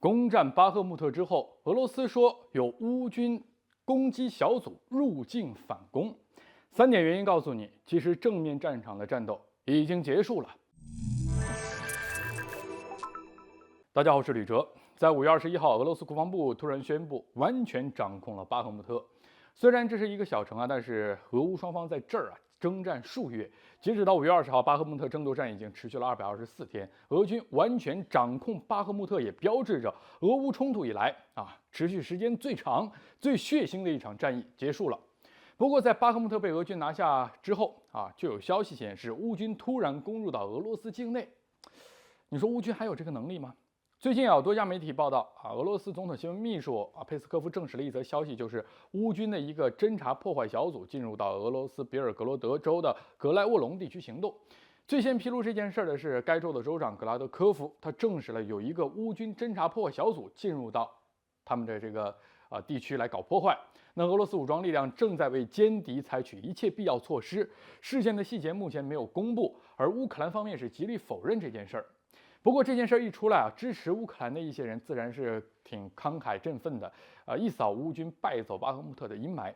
攻占巴赫穆特之后，俄罗斯说有乌军攻击小组入境反攻。3点原因告诉你，其实正面战场的战斗已经结束了。大家好，我是吕哲。在5月21号，俄罗斯国防部突然宣布完全掌控了巴赫穆特。虽然这是一个小城但是俄乌双方在这儿征战数月。截止到5月20号，巴赫穆特争夺战已经持续了224天，俄军完全掌控巴赫穆特，也标志着俄乌冲突以来持续时间最长、最血腥的一场战役结束了。不过，在巴赫穆特被俄军拿下之后就有消息显示，乌军突然攻入到俄罗斯境内。你说乌军还有这个能力吗？最近有多家媒体报道俄罗斯总统新闻秘书佩斯科夫证实了一则消息，就是乌军的一个侦察破坏小组进入到俄罗斯比尔格罗德州的格莱沃隆地区行动。最先披露这件事的是该州的州长格拉德科夫，他证实了有一个乌军侦察破坏小组进入到他们的这个地区来搞破坏。那俄罗斯武装力量正在为歼敌采取一切必要措施，事件的细节目前没有公布，而乌克兰方面是极力否认这件事儿。不过这件事一出来支持乌克兰的一些人自然是挺慷慨振奋的，一扫乌军败走巴赫穆特的阴霾。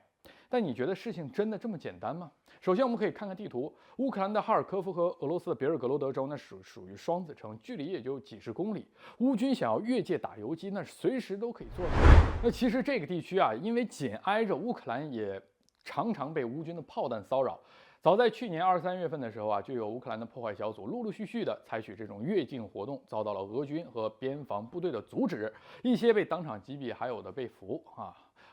但你觉得事情真的这么简单吗？首先我们可以看看地图，乌克兰的哈尔科夫和俄罗斯的别尔格罗德州那属于双子城，距离也就几十公里。乌军想要越界打游击，那是随时都可以做到。那其实这个地区因为紧挨着乌克兰，也常常被乌军的炮弹骚扰。早在去年2、3月份的时候就有乌克兰的破坏小组陆陆续续的采取这种越境活动，遭到了俄军和边防部队的阻止，一些被当场击毙，还有的被俘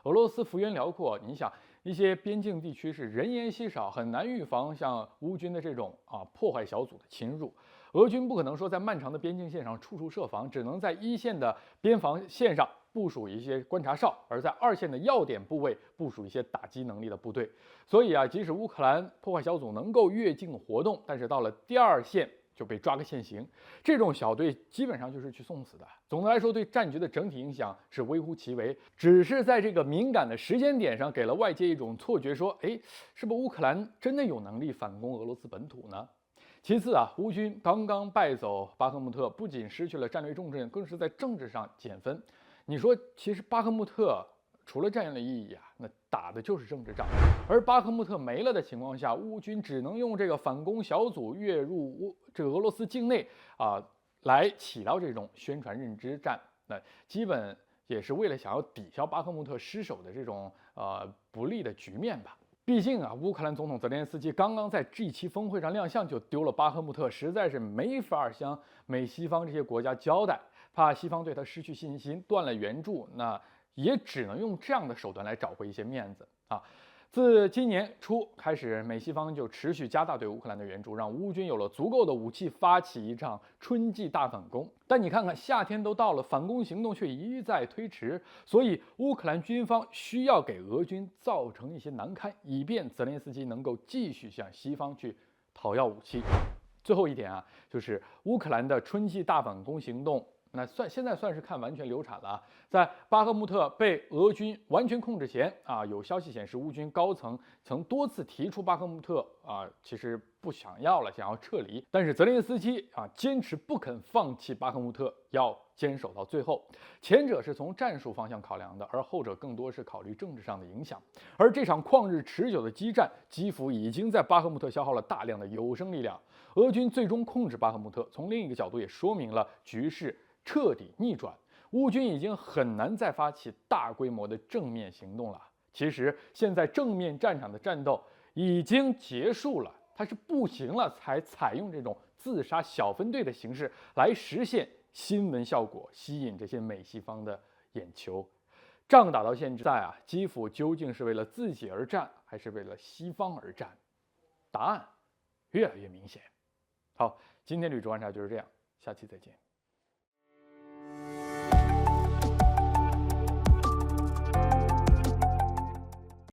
俄罗斯幅员辽阔，你想一些边境地区是人烟稀少，很难预防像乌军的这种破坏小组的侵入。俄军不可能说在漫长的边境线上处处设防，只能在一线的边防线上部署一些观察哨，而在2线的要点部位部署一些打击能力的部队。所以即使乌克兰破坏小组能够越境活动，但是到了第2线就被抓个现行。这种小队基本上就是去送死的。总的来说，对战局的整体影响是微乎其微，只是在这个敏感的时间点上，给了外界一种错觉，说，是不是乌克兰真的有能力反攻俄罗斯本土呢？其次乌军刚刚败走巴赫穆特，不仅失去了战略重镇，更是在政治上减分。你说，其实巴赫穆特除了战略意义那打的就是政治仗。而巴赫穆特没了的情况下，乌军只能用这个反攻小组跃入这个俄罗斯境内来起到这种宣传认知战。那基本也是为了想要抵消巴赫穆特失守的这种不利的局面吧。毕竟乌克兰总统泽连斯基刚刚在 G7 峰会上亮相，就丢了巴赫穆特，实在是没法向美西方这些国家交代，怕西方对他失去信心，断了援助，那也只能用这样的手段来找回一些面子自今年初开始，美西方就持续加大对乌克兰的援助，让乌军有了足够的武器发起一场春季大反攻。但你看看，夏天都到了，反攻行动却一再推迟，所以乌克兰军方需要给俄军造成一些难堪，以便泽连斯基能够继续向西方去讨要武器。最后一点就是乌克兰的春季大反攻行动，那现在算是看完全流产了在巴赫穆特被俄军完全控制前有消息显示，乌军高层曾多次提出巴赫穆特其实不想要了，想要撤离。但是泽连斯基坚持不肯放弃巴赫穆特，要坚守到最后。前者是从战术方向考量的，而后者更多是考虑政治上的影响。而这场旷日持久的激战，基辅已经在巴赫穆特消耗了大量的有生力量。俄军最终控制巴赫穆特，从另一个角度也说明了局势彻底逆转，乌军已经很难再发起大规模的正面行动了。其实现在正面战场的战斗已经结束了，它是不行了才采用这种自杀小分队的形式来实现新闻效果，吸引这些美西方的眼球。仗打到现在基辅究竟是为了自己而战，还是为了西方而战？答案越来越明显。好，今天吕哲观察就是这样，下期再见。